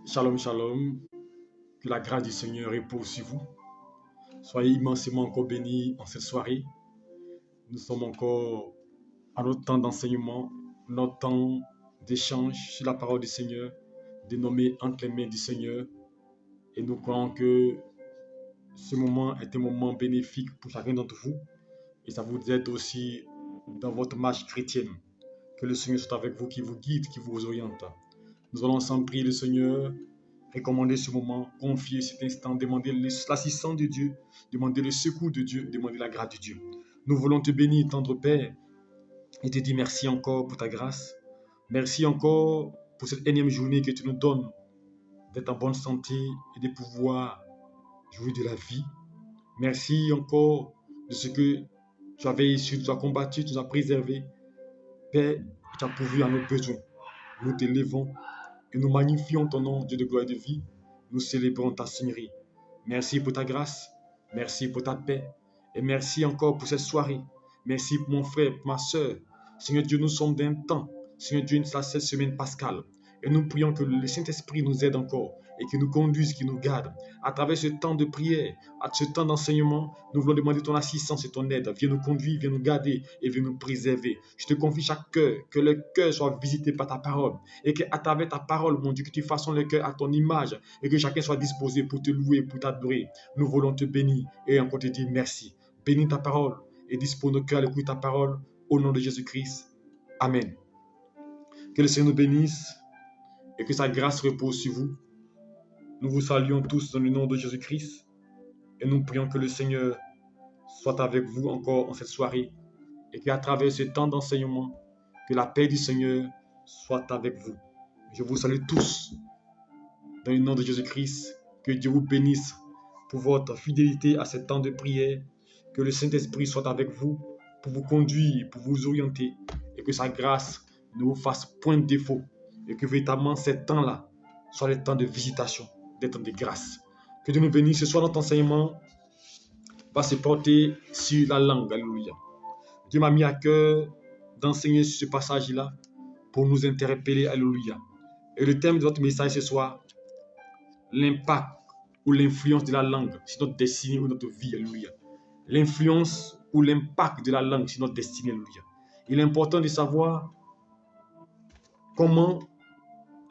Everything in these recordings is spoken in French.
Shalom, shalom. Que la grâce du Seigneur repose sur vous. Soyez immensément encore bénis en cette soirée. Nous sommes encore à notre temps d'enseignement, notre temps d'échange sur la parole du Seigneur, dénommé entre les mains du Seigneur. Et nous croyons que ce moment est un moment bénéfique pour chacun d'entre vous. Et ça vous aide aussi dans votre marche chrétienne. Que le Seigneur soit avec vous, qui vous guide, qui vous oriente. Nous allons ensemble prier le Seigneur, recommander ce moment, confier cet instant, demander l'assistance de Dieu, demander le secours de Dieu, demander la grâce de Dieu. Nous voulons te bénir, tendre Père, et te dire merci encore pour ta grâce. Merci encore pour cette énième journée que tu nous donnes, d'être en bonne santé et de pouvoir jouir de la vie. Merci encore de ce que tu as veillé sur, tu as combattu, tu nous as préservé. Père, tu as pourvu à nos besoins. Nous te levons et nous magnifions ton nom, Dieu de gloire et de vie. Nous célébrons ta Seigneurie. Merci pour ta grâce, merci pour ta paix, et merci encore pour cette soirée. Merci pour mon frère, pour ma soeur. Seigneur Dieu, nous sommes d'un temps. Seigneur Dieu, c'est cette semaine pascale. Et nous prions que le Saint-Esprit nous aide encore et qu'il nous conduise, qu'il nous garde. À travers ce temps de prière, à ce temps d'enseignement, nous voulons demander ton assistance et ton aide. Viens nous conduire, viens nous garder et viens nous préserver. Je te confie chaque cœur, que le cœur soit visité par ta parole. Et qu'à travers ta parole, mon Dieu, que tu façonnes le cœur à ton image et que chacun soit disposé pour te louer, pour t'adorer. Nous voulons te bénir et encore te dire merci. Bénis ta parole et dispose nos cœurs à l'écoute de ta parole au nom de Jésus-Christ. Amen. Que le Seigneur nous bénisse et que sa grâce repose sur vous. Nous vous saluons tous dans le nom de Jésus-Christ et nous prions que le Seigneur soit avec vous encore en cette soirée et qu'à travers ce temps d'enseignement, que la paix du Seigneur soit avec vous. Je vous salue tous dans le nom de Jésus-Christ. Que Dieu vous bénisse pour votre fidélité à ce temps de prière. Que le Saint-Esprit soit avec vous pour vous conduire, pour vous orienter et que sa grâce ne vous fasse point de défaut et que véritablement ces temps-là soient les temps de visitation, des temps de grâce. Que Dieu nous bénisse. Ce soir, notre enseignement va se porter sur la langue. Alléluia. Dieu m'a mis à cœur d'enseigner sur ce passage-là pour nous interpeller. Alléluia. Et le thème de notre message ce soir, l'impact ou l'influence de la langue sur notre destinée ou notre vie. Alléluia. L'influence ou l'impact de la langue sur notre destinée. Alléluia. Il est important de savoir comment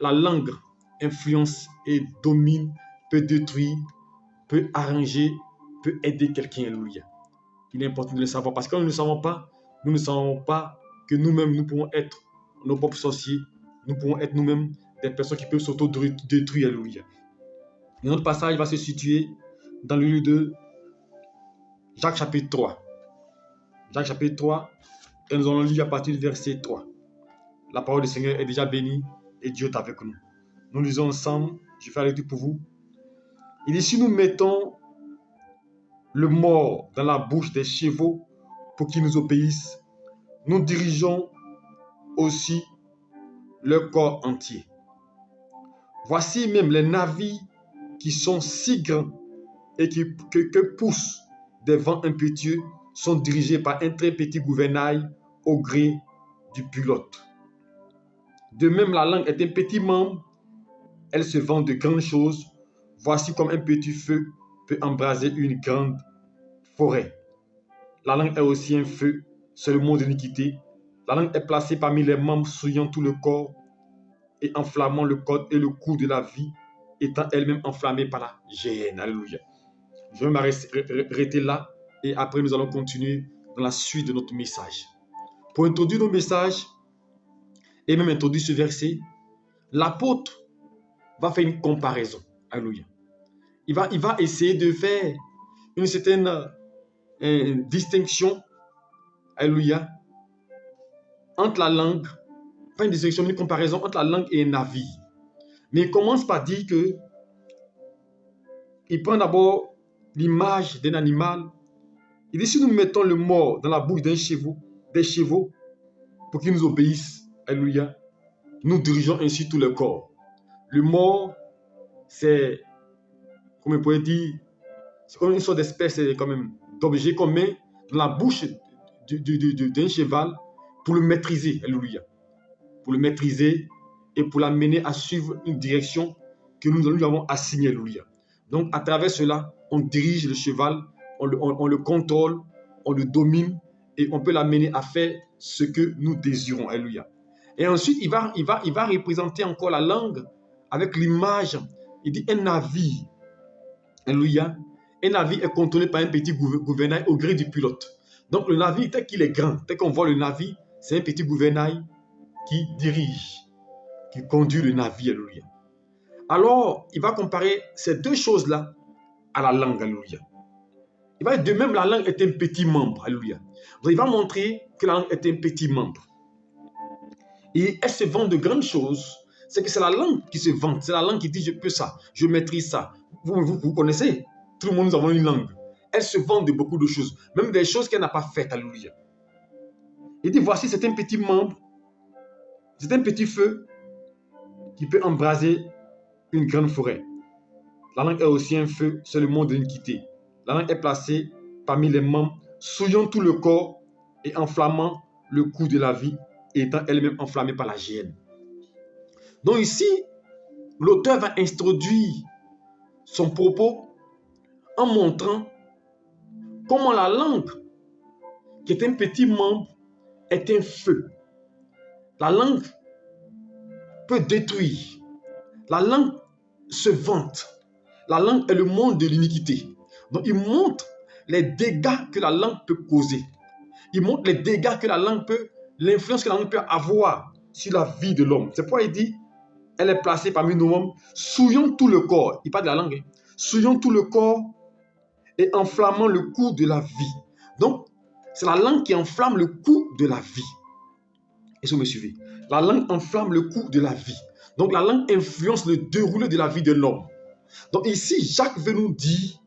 la langue influence et domine, peut détruire, peut arranger, peut aider quelqu'un. Alléluia. Il est important de le savoir parce que quand nous ne savons pas que nous-mêmes, nous pouvons être nos propres sorciers, nous pouvons être nous-mêmes des personnes qui peuvent s'auto-détruire. Alléluia. Et notre passage va se situer dans le livre de Jacques chapitre 3. Jacques chapitre 3, et nous allons lire à partir du verset 3. La parole du Seigneur est déjà bénie et Dieu est avec nous. Nous lisons ensemble, je fais la lecture pour vous. Il dit, si nous mettons le mort dans la bouche des chevaux pour qu'ils nous obéissent, nous dirigeons aussi leur corps entier. Voici même les navires qui sont si grands et que poussent des vents impétueux sont dirigés par un très petit gouvernail au gré du pilote. De même, la langue est un petit membre, elle se vend de grandes choses. Voici comme un petit feu peut embraser une grande forêt. La langue est aussi un feu, c'est le mot de l'iniquité. La langue est placée parmi les membres souillant tout le corps et enflammant le corps et le cours de la vie, étant elle-même enflammée par la géhenne. Alléluia. Je vais m'arrêter là et après nous allons continuer dans la suite de notre message. Pour introduire nos messages et même introduire ce verset, l'apôtre va faire une comparaison. Alléluia. Il va essayer de faire une certaine distinction, alléluia, entre la langue, pas une distinction, mais une comparaison entre la langue et un navire. Mais il commence par dire que il prend d'abord l'image d'un animal. Il dit, si nous mettons le mort dans la bouche des chevaux, pour qu'ils nous obéissent, alléluia, nous dirigeons ainsi tout le corps. Le mort, c'est, comme on pourrait dire, c'est comme une sorte d'espèce quand même d'objet qu'on met dans la bouche d'un cheval pour le maîtriser, alléluia. Pour le maîtriser et pour l'amener à suivre une direction que nous lui avons assigné, alléluia. Donc, à travers cela, on dirige le cheval, on le contrôle, on le domine et on peut l'amener à faire ce que nous désirons, alléluia. Et ensuite, il va représenter encore la langue avec l'image. Il dit un navire, alléluia. Un navire est contrôlé par un petit gouvernail au gré du pilote. Donc, le navire, tel qu'il est grand, tel qu'on voit le navire, c'est un petit gouvernail qui dirige, qui conduit le navire, alléluia. Alors, il va comparer ces deux choses-là à la langue, alléluia. Il va dire de même, la langue est un petit membre, alléluia. Donc, il va montrer que la langue est un petit membre. Et elle se vante de grandes choses. C'est que c'est la langue qui se vante. C'est la langue qui dit je peux ça, je maîtrise ça. Vous connaissez, tout le monde, nous avons une langue. Elle se vante de beaucoup de choses, même des choses qu'elle n'a pas faites, alléluia. Il dit voici, c'est un petit membre, c'est un petit feu qui peut embraser une grande forêt. La langue est aussi un feu, c'est le monde de l'iniquité. La langue est placée parmi les membres, souillant tout le corps et enflammant le cou de la vie, et étant elle-même enflammée par la géhenne. Donc ici, l'auteur va introduire son propos en montrant comment la langue, qui est un petit membre, est un feu. La langue peut détruire. La langue se vante. La langue est le monde de l'iniquité. Donc il montre les dégâts que la langue peut causer. Il montre les dégâts que la langue peut, l'influence que la langue peut avoir sur la vie de l'homme. C'est pourquoi il dit, elle est placée parmi nos membres, souillant tout le corps. Il parle de la langue. Souillant tout le corps et enflammant le cou de la vie. Donc, c'est la langue qui enflamme le cou de la vie. Est-ce que vous me suivez? La langue enflamme le cou de la vie. Donc, la langue influence le déroulé de la vie de l'homme. Donc, ici, Jacques veut nous dire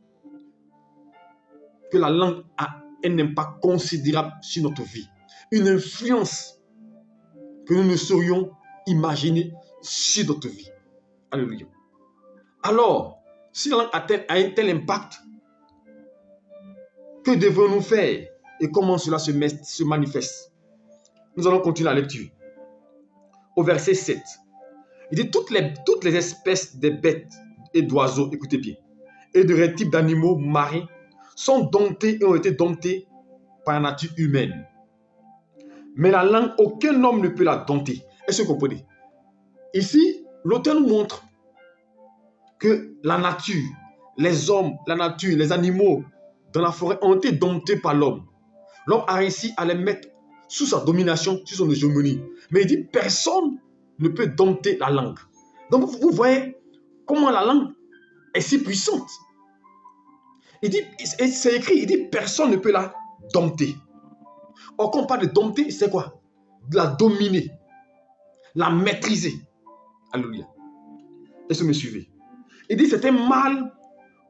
que la langue a un impact considérable sur notre vie. Une influence que nous ne saurions imaginer sur notre vie. Alléluia. Alors, si la langue a un tel impact, que devons-nous faire et comment cela se manifeste? Nous allons continuer la lecture. Au verset 7, il dit toutes les espèces de bêtes et d'oiseaux, écoutez bien, et de reptiles d'animaux marins sont domptés et ont été domptés par la nature humaine. Mais la langue, aucun homme ne peut la dompter. Est-ce que vous comprenez? Ici, l'auteur nous montre que la nature, les hommes, la nature, les animaux dans la forêt ont été domptés par l'homme. L'homme a réussi à les mettre sous sa domination, sous son hégémonie. Mais il dit personne ne peut dompter la langue. Donc vous voyez comment la langue est si puissante. Il dit, c'est écrit, il dit personne ne peut la dompter. Or, quand on parle de dompter, c'est quoi? De la dominer, la maîtriser. Alléluia. Est-ce que vous me suivez? Il dit c'est un mal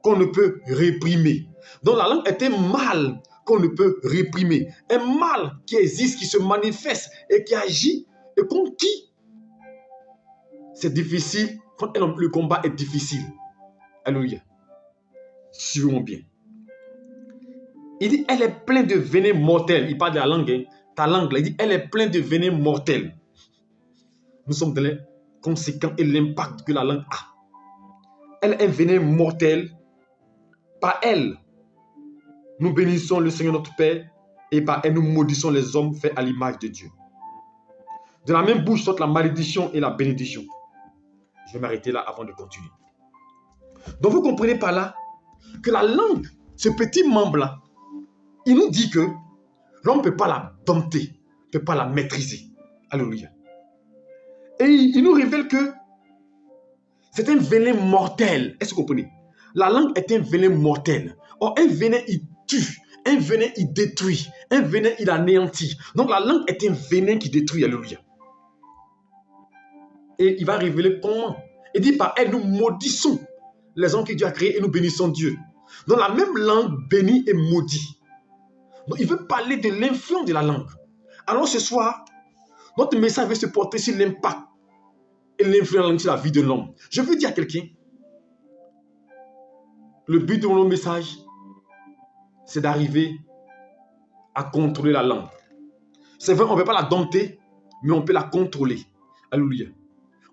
qu'on ne peut réprimer. Donc la langue est un mal qu'on ne peut réprimer. Un mal qui existe, qui se manifeste et qui agit et contre qui c'est difficile, quand le combat est difficile. Alléluia. Suivons bien. Il dit elle est pleine de venin mortel. Il parle de la langue, hein. Ta langue, là, il dit elle est pleine de venin mortel. Nous sommes dans les conséquences et l'impact que la langue a. Elle est un venin mortel. Par elle, nous bénissons le Seigneur notre Père et par elle, nous maudissons les hommes faits à l'image de Dieu. De la même bouche sortent la malédiction et la bénédiction. Je vais m'arrêter là avant de continuer. Donc vous comprenez par là que la langue, ce petit membre-là, il nous dit que l'homme ne peut pas la dompter, ne peut pas la maîtriser. Alléluia. Et il nous révèle que c'est un venin mortel. Est-ce que vous comprenez? La langue est un venin mortel. Or, un venin, il tue. Un venin, il détruit. Un venin, il anéantit. Donc, la langue est un venin qui détruit. Alléluia. Et il va révéler comment. Il dit par elle, nous maudissons les hommes que Dieu a créés et nous bénissons Dieu. Donc, la même langue bénit et maudit. Donc, il veut parler de l'influence de la langue. Alors, ce soir, notre message va se porter sur l'impact et l'influence sur la vie de l'homme. Je veux dire à quelqu'un, le but de mon message, c'est d'arriver à contrôler la langue. C'est vrai, on ne peut pas la dompter, mais on peut la contrôler. Alléluia.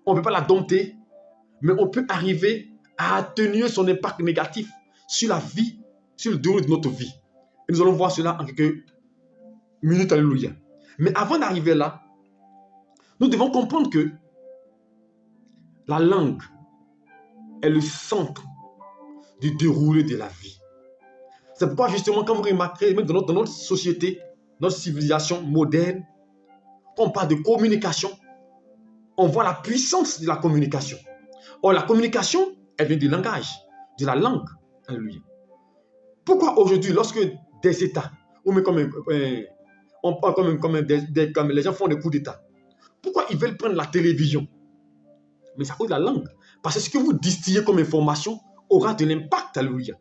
On ne peut pas la dompter, mais on peut arriver à atténuer son impact négatif sur la vie, sur le déroulé de notre vie. Et nous allons voir cela en quelques minutes, alléluia. Mais avant d'arriver là, nous devons comprendre que la langue est le centre du déroulé de la vie. C'est pourquoi justement quand vous remarquez, même dans notre société, notre civilisation moderne, quand on parle de communication, on voit la puissance de la communication. Or, la communication, elle vient du langage, de la langue. Alléluia. Pourquoi aujourd'hui, lorsque des États, ou même comme les gens font des coups d'État, pourquoi ils veulent prendre la télévision? Mais c'est à cause de la langue. Parce que ce que vous distillez comme information aura de l'impact. Alléluia.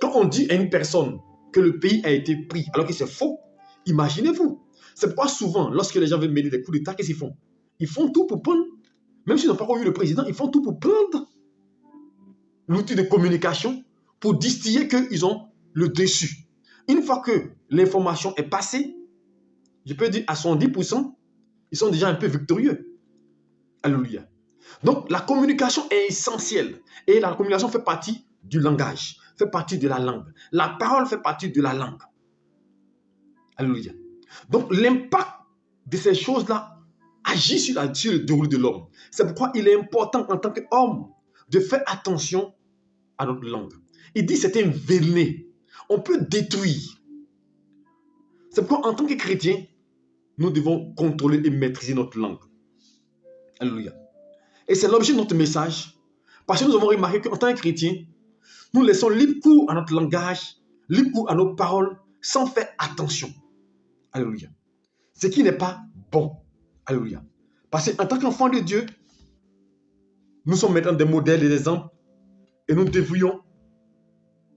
Quand on dit à une personne que le pays a été pris, alors que c'est faux, imaginez-vous. C'est pourquoi souvent, lorsque les gens veulent mener des coups d'État, qu'est-ce qu'ils font? Ils font tout pour prendre, même s'ils n'ont pas eu le président, ils font tout pour prendre l'outil de communication pour distiller qu'ils ont le dessus. Une fois que l'information est passée, je peux dire à 110%, ils sont déjà un peu victorieux. Alléluia. Donc, la communication est essentielle. Et la communication fait partie du langage, fait partie de la langue. La parole fait partie de la langue. Alléluia. Donc, l'impact de ces choses-là agit sur le déroulé de l'homme. C'est pourquoi il est important en tant qu'homme de faire attention à notre langue. Il dit que c'est un véné. On peut détruire. C'est pourquoi en tant que chrétien, nous devons contrôler et maîtriser notre langue. Alléluia. Et c'est l'objet de notre message. Parce que nous avons remarqué qu'en tant que chrétien, nous laissons libre cours à notre langage, libre cours à nos paroles, sans faire attention. Alléluia. Ce qui n'est pas bon. Alléluia. Parce qu'en tant qu'enfant de Dieu, nous sommes maintenant des modèles et des exemples. Et nous devrions,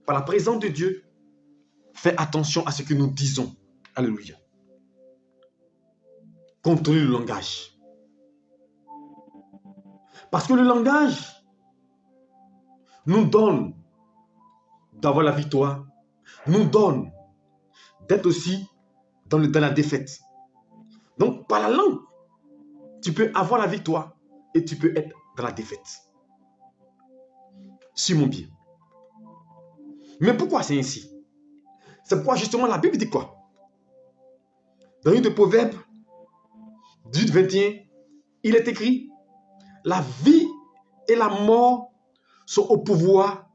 par la présence de Dieu, faire attention à ce que nous disons. Alléluia. Contrôler le langage. Parce que le langage nous donne d'avoir la victoire, nous donne d'être aussi dans la défaite. Donc, par la langue, tu peux avoir la victoire et tu peux être dans la défaite. Sur mon pied. Mais pourquoi c'est ainsi? C'est pourquoi justement la Bible dit quoi? Dans le livre de Proverbes, 18-21, il est écrit: la vie et la mort sont au pouvoir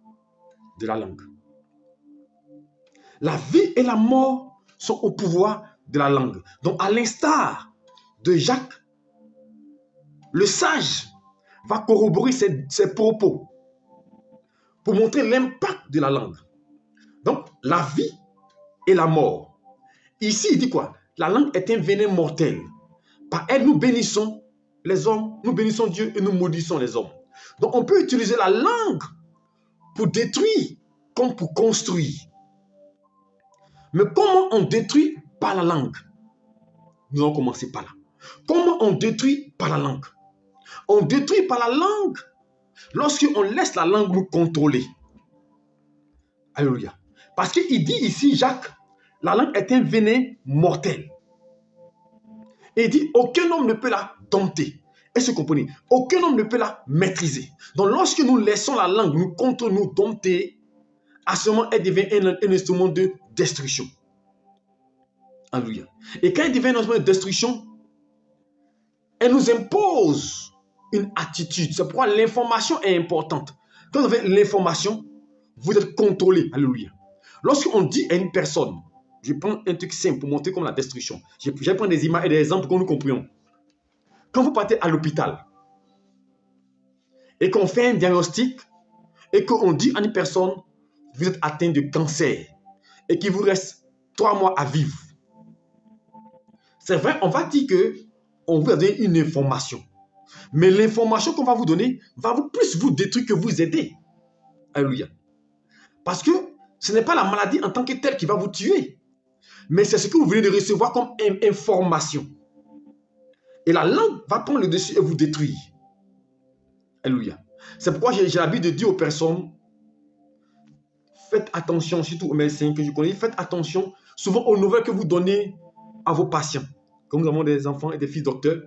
de la langue. La vie et la mort sont au pouvoir de la langue. Donc, à l'instar de Jacques, le sage va corroborer ses propos pour montrer l'impact de la langue. Donc, la vie et la mort. Ici, il dit quoi? La langue est un venin mortel. Par elle, nous bénissons les hommes, nous bénissons Dieu et nous maudissons les hommes. Donc, on peut utiliser la langue pour détruire comme pour construire. Mais comment on détruit par la langue? Nous allons commencer par là. Comment on détruit par la langue? On détruit par la langue lorsqu'on laisse la langue nous contrôler. Alléluia. Parce qu'il dit ici, Jacques, la langue est un venin mortel. Et il dit, aucun homme ne peut la dompter. Est-ce que vous comprenez? Aucun homme ne peut la maîtriser. Donc, lorsque nous laissons la langue nous contrôler, nous dompter, à ce moment, elle devient un instrument de destruction. Alléluia. Et quand elle devient un instrument de destruction, elle nous impose une attitude. C'est pourquoi l'information est importante. Quand vous avez l'information, vous êtes contrôlé. Alléluia. Lorsqu'on dit à une personne, je prends un truc simple pour montrer comme la destruction. Je vais prendre des images et des exemples pour que nous comprenions. Quand vous partez à l'hôpital et qu'on fait un diagnostic et qu'on dit à une personne, vous êtes atteint de cancer et qu'il vous reste 3 mois à vivre. C'est vrai, on va dire qu'on vous donne une information. Mais l'information qu'on va vous donner va plus vous détruire que vous aider. Alléluia. Parce que ce n'est pas la maladie en tant que telle qui va vous tuer. Mais c'est ce que vous venez de recevoir comme information. Et la langue va prendre le dessus et vous détruire. Alléluia. C'est pourquoi j'ai l'habitude de dire aux personnes, faites attention, surtout aux médecins que je connais, faites attention souvent aux nouvelles que vous donnez à vos patients. Comme nous avons des enfants et des fils docteurs.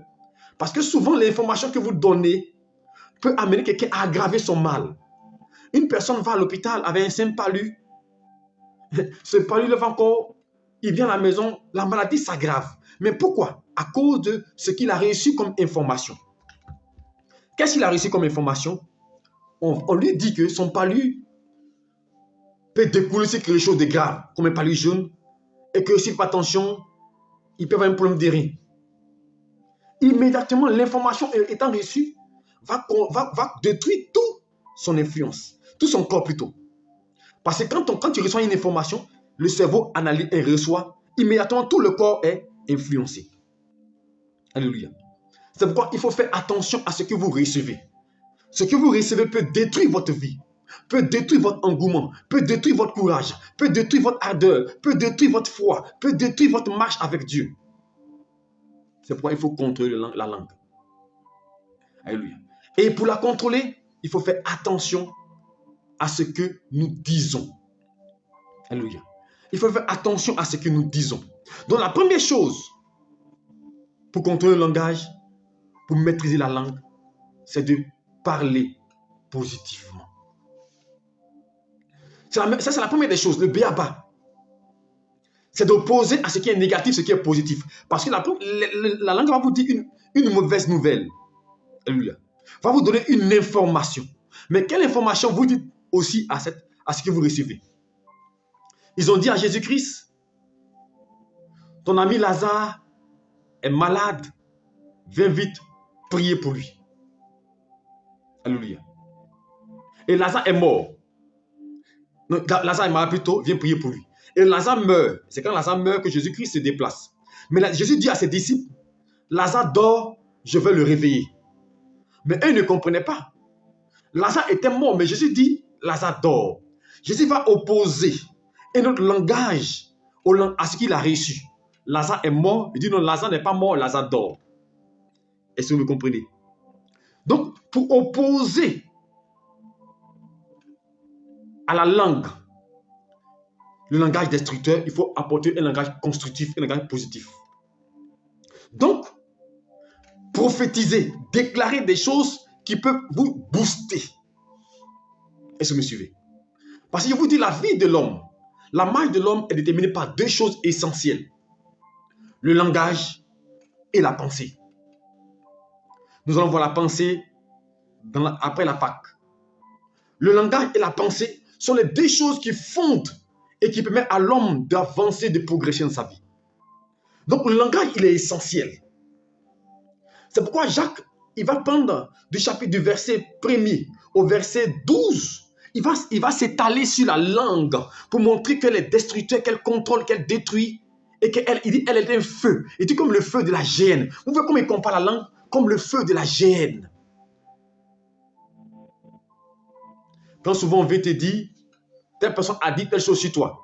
Parce que souvent, l'information que vous donnez peut amener quelqu'un à aggraver son mal. Une personne va à l'hôpital avec un simple palu. Ce palu va encore, il vient à la maison, la maladie s'aggrave. Mais pourquoi? À cause de ce qu'il a reçu comme information. Qu'est-ce qu'il a reçu comme information? On lui dit que son palu peut découler sur quelque chose de grave, comme un palu jaune, et que s'il fait attention, il peut avoir un problème de rein. Immédiatement, l'information étant reçue va détruire toute son influence, tout son corps plutôt. Parce que quand tu reçois une information, le cerveau analyse et reçoit, immédiatement tout le corps est influencé. Alléluia. C'est pourquoi il faut faire attention à ce que vous recevez. Ce que vous recevez peut détruire votre vie, peut détruire votre engouement, peut détruire votre courage, peut détruire votre ardeur, peut détruire votre foi, peut détruire votre marche avec Dieu. C'est pourquoi il faut contrôler la langue. Alléluia. Et pour la contrôler, il faut faire attention à ce que nous disons. Alléluia. Il faut faire attention à ce que nous disons. Donc la première chose pour contrôler le langage, pour maîtriser la langue, c'est de parler positivement. Ça, c'est la première des choses, le béaba. C'est d'opposer à ce qui est négatif, ce qui est positif. Parce que la langue va vous dire une mauvaise nouvelle. Alléluia. Va vous donner une information. Mais quelle information vous dites aussi à ce que vous recevez? Ils ont dit à Jésus-Christ, ton ami Lazare est malade, viens vite prier pour lui. Alléluia. Et Lazare est mort. Non, Lazare est malade plutôt, viens prier pour lui. Et Lazare meurt. C'est quand Lazare meurt que Jésus-Christ se déplace. Mais là, Jésus dit à ses disciples, Lazare dort, je vais le réveiller. Mais eux ne comprenaient pas. Lazare était mort, mais Jésus dit, Lazare dort. Jésus va opposer un autre langage à ce qu'il a reçu. Lazare est mort. Il dit non, Lazare n'est pas mort, Lazare dort. Est-ce que vous me comprenez? Donc, pour opposer à la langue, le langage destructeur, il faut apporter un langage constructif, un langage positif. Donc, prophétiser, déclarer des choses qui peuvent vous booster. Est-ce que vous me suivez? Parce que je vous dis, la vie de l'homme, la marche de l'homme est déterminée par deux choses essentielles. Le langage et la pensée. Nous allons voir la pensée après la Pâque. Le langage et la pensée sont les deux choses qui fondent et qui permettent à l'homme d'avancer, de progresser dans sa vie. Donc le langage, il est essentiel. C'est pourquoi Jacques, il va prendre du verset 1er au verset 12, il va s'étaler sur la langue pour montrer qu'elle est destructrice, qu'elle contrôle, qu'elle détruit, et qu'elle est un feu. Il dit comme le feu de la géhenne. Vous voyez comment il compare la langue? Comme le feu de la géhenne. Quand souvent on vient te dire, telle personne a dit telle chose sur toi,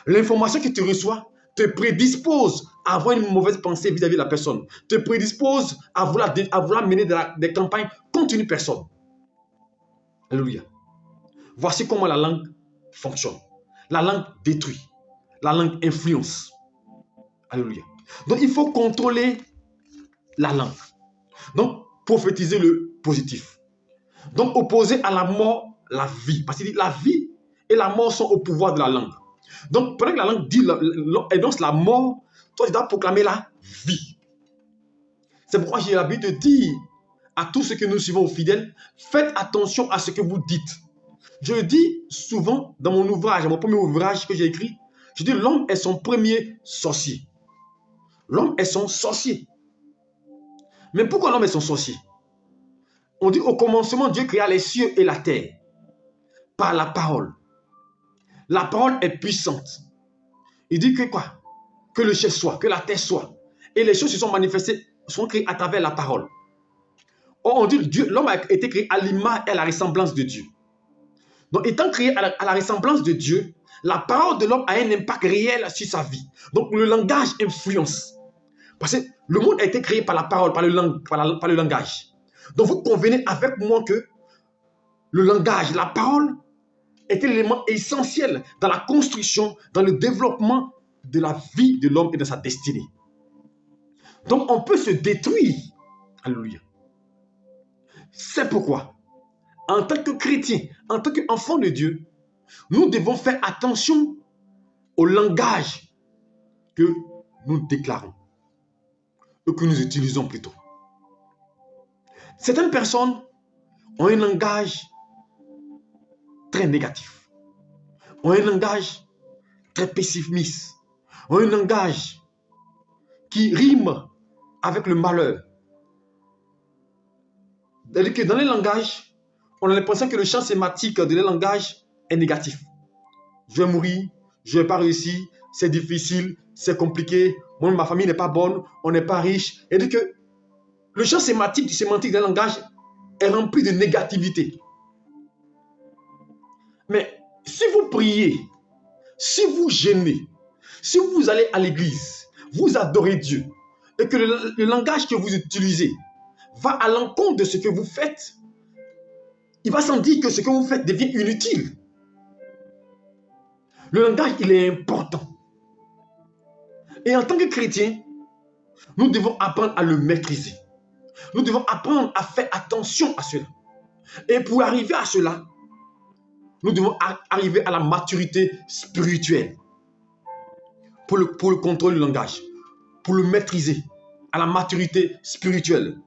l'information que tu reçois te prédispose à avoir une mauvaise pensée vis-à-vis de la personne, te prédispose à vouloir mener des campagnes contre une personne. Alléluia. Voici comment la langue fonctionne. La langue détruit. La langue influence. Alléluia. Donc il faut contrôler la langue. Donc prophétiser le positif. Donc opposer à la mort la vie. Parce que la vie et la mort sont au pouvoir de la langue. Donc pendant que la langue dit énonce la mort, toi tu dois proclamer la vie. C'est pourquoi j'ai l'habitude de dire à tous ceux que nous suivons fidèles, faites attention à ce que vous dites. Je le dis souvent dans mon ouvrage, mon premier ouvrage que j'ai écrit, je dis l'homme est son premier sorcier. L'homme est son sorcier. Mais pourquoi l'homme est son sorcier? On dit au commencement, Dieu créa les cieux et la terre par la parole. La parole est puissante. Il dit que quoi? Que le ciel soit, que la terre soit. Et les choses se sont manifestées, sont créées à travers la parole. Or, on dit que l'homme a été créé à l'image et à la ressemblance de Dieu. Donc, étant créé à la ressemblance de Dieu, la parole de l'homme a un impact réel sur sa vie. Donc, le langage influence. Parce que le monde a été créé par la parole, par le langage. Donc, vous convenez avec moi que le langage, la parole, est un élément essentiel dans la construction, dans le développement de la vie de l'homme et de sa destinée. Donc, on peut se détruire. Alléluia. C'est pourquoi, en tant que chrétien, en tant qu'enfant de Dieu, nous devons faire attention au langage que nous déclarons, ou que nous utilisons plutôt. Certaines personnes ont un langage très négatif, ont un langage très pessimiste, ont un langage qui rime avec le malheur. C'est-à-dire que dans les langages, on a l'impression que le champ sémantique de les langages est négatif. Je vais mourir, je ne vais pas réussir, c'est difficile, c'est compliqué, moi, ma famille n'est pas bonne, on n'est pas riche. C'est-à-dire que le champ sémantique des langages est rempli de négativité. Mais si vous priez, si vous jeûnez, si vous allez à l'église, vous adorez Dieu, et que le langage que vous utilisez va à l'encontre de ce que vous faites, il va sans dire que ce que vous faites devient inutile. Le langage, il est important. Et en tant que chrétien, nous devons apprendre à le maîtriser. Nous devons apprendre à faire attention à cela. Et pour arriver à cela, nous devons arriver à la maturité spirituelle pour le contrôle du langage, pour le maîtriser, à la maturité spirituelle.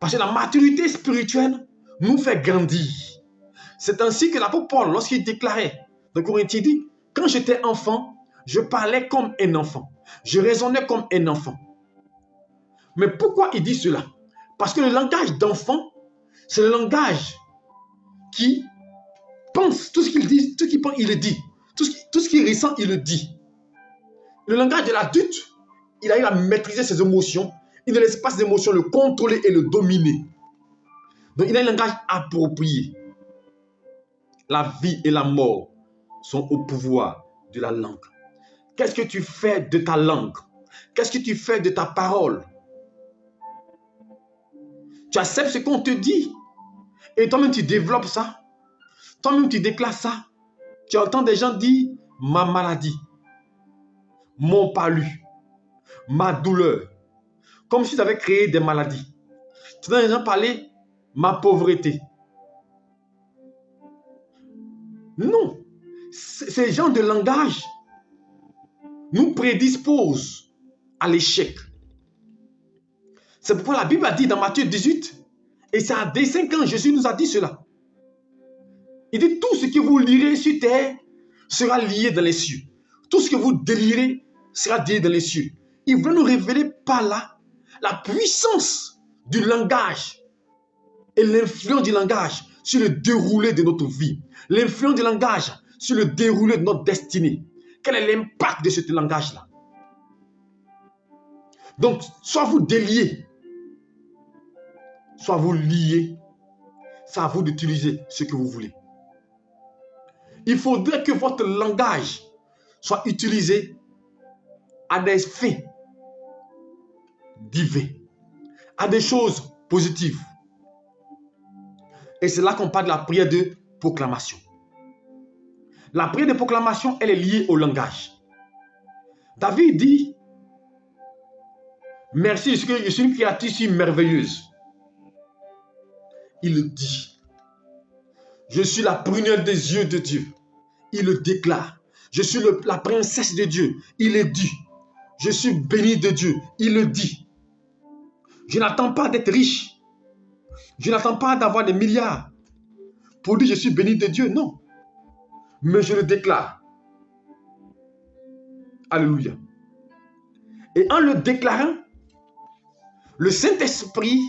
Parce que la maturité spirituelle nous fait grandir. C'est ainsi que l'apôtre Paul, lorsqu'il déclarait dans Corinthiens, il dit, quand j'étais enfant, je parlais comme un enfant. Je raisonnais comme un enfant. Mais pourquoi il dit cela? Parce que le langage d'enfant, c'est le langage qui pense, tout ce qu'il dit, tout ce qu'il pense, il le dit. Tout ce qu'il ressent, il le dit. Le langage de l'adulte, il arrive à maîtriser ses émotions. Il ne laisse pas ses émotions le contrôler et le dominer. Donc, il a un langage approprié. La vie et la mort sont au pouvoir de la langue. Qu'est-ce que tu fais de ta langue? Qu'est-ce que tu fais de ta parole? Tu acceptes ce qu'on te dit et toi-même tu développes ça. Toi-même tu déclares ça. Tu entends des gens dire ma maladie, mon palu, ma douleur. Comme si tu avais créé des maladies. Tu entends des gens parler ma pauvreté. Non. Ces genres de langage nous prédisposent à l'échec. C'est pourquoi la Bible a dit dans Matthieu 18, et c'est à dessein quand Jésus nous a dit cela. Il dit, tout ce que vous lirez sur terre sera lié dans les cieux. Tout ce que vous délirez sera lié dans les cieux. Il veut nous révéler par là la puissance du langage et l'influence du langage sur le déroulé de notre vie. L'influence du langage sur le déroulé de notre destinée. Quel est l'impact de ce langage-là? Donc, soit vous déliez, soit vous liez. C'est à vous d'utiliser ce que vous voulez. Il faudrait que votre langage soit utilisé à des fins divins, à des choses positives. Et c'est là qu'on parle de la prière de proclamation. La prière de proclamation, elle est liée au langage. David dit, merci, je suis une créature si merveilleuse. Il le dit. Je suis la prunelle des yeux de Dieu. Il le déclare. Je suis la princesse de Dieu. Il le dit. Je suis béni de Dieu. Il le dit. Je n'attends pas d'être riche. Je n'attends pas d'avoir des milliards pour dire je suis béni de Dieu. Non. Mais je le déclare. Alléluia. Et en le déclarant, le Saint-Esprit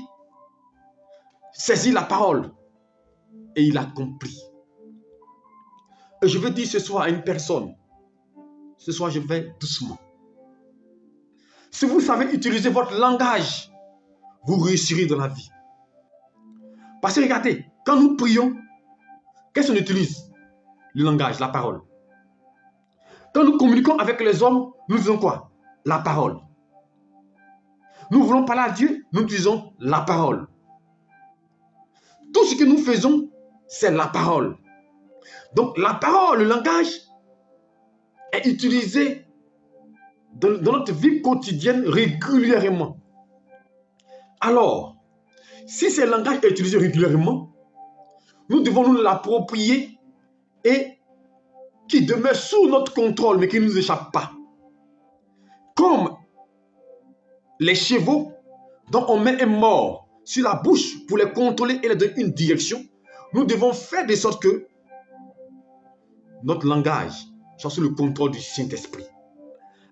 saisit la parole et il accomplit. Et je veux dire ce soir à une personne, ce soir je vais doucement. Si vous savez utiliser votre langage, vous réussirez dans la vie. Parce que regardez, quand nous prions, qu'est-ce qu'on utilise? Le langage, la parole. Quand nous communiquons avec les hommes, nous faisons quoi? La parole. Nous voulons parler à Dieu, nous utilisons la parole. Tout ce que nous faisons, c'est la parole. Donc la parole, le langage, est utilisé dans notre vie quotidienne régulièrement. Alors, Si ce langage est utilisé régulièrement, nous devons nous l'approprier et qui demeure sous notre contrôle, mais qui ne nous échappe pas. Comme les chevaux dont on met un mort sur la bouche pour les contrôler et leur donner une direction, nous devons faire de sorte que notre langage soit sous le contrôle du Saint-Esprit.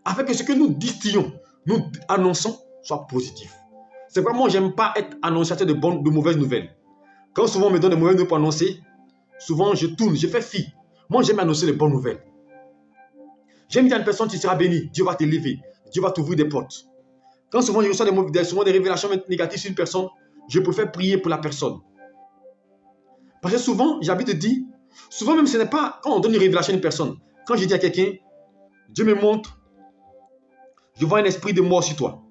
Afin que ce que nous distillons, nous annonçons, soit positif. C'est vraiment, j'aime pas être annonciateur de mauvaises nouvelles. Quand souvent on me donne des mauvaises nouvelles pour annoncer, souvent je tourne, je fais fi. Moi, j'aime annoncer les bonnes nouvelles. J'aime dire à une personne, tu seras béni, Dieu va t'élever, Dieu va t'ouvrir des portes. Quand souvent je reçois des révélations négatives sur une personne, je préfère prier pour la personne. Parce que souvent, j'ai envie de dire, souvent même ce n'est pas quand on donne une révélation à une personne. Quand je dis à quelqu'un, Dieu me montre, je vois un esprit de mort sur toi.